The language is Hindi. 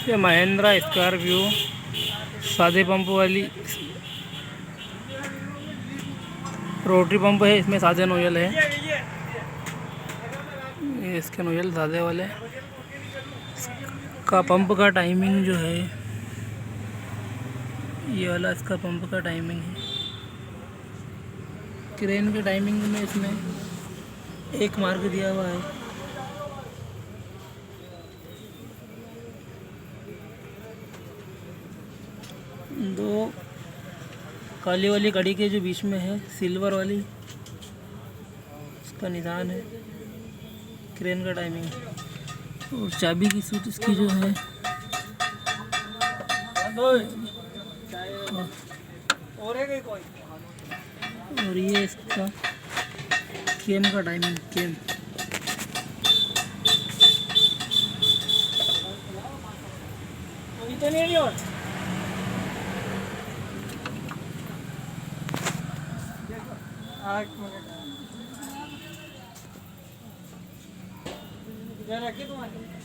ये महिंद्रा स्कॉर्पियो सादे पंप वाली रोटरी पंप है। इसमें सादे नोजल है। ये इसके नोजल सादे वाले का पंप का टाइमिंग जो है, ये वाला इसका पंप का टाइमिंग है। क्रेन के टाइमिंग में इसमें एक मार्क दिया हुआ है। दो काली वाली कड़ी के जो बीच में है सिल्वर वाली, उसका निशान है। क्रेन का टाइमिंग और चाबी की सूट इसकी जो है, और ये इसका केम का टाइमिंग। केम तो नहीं और रखे तुम्हारे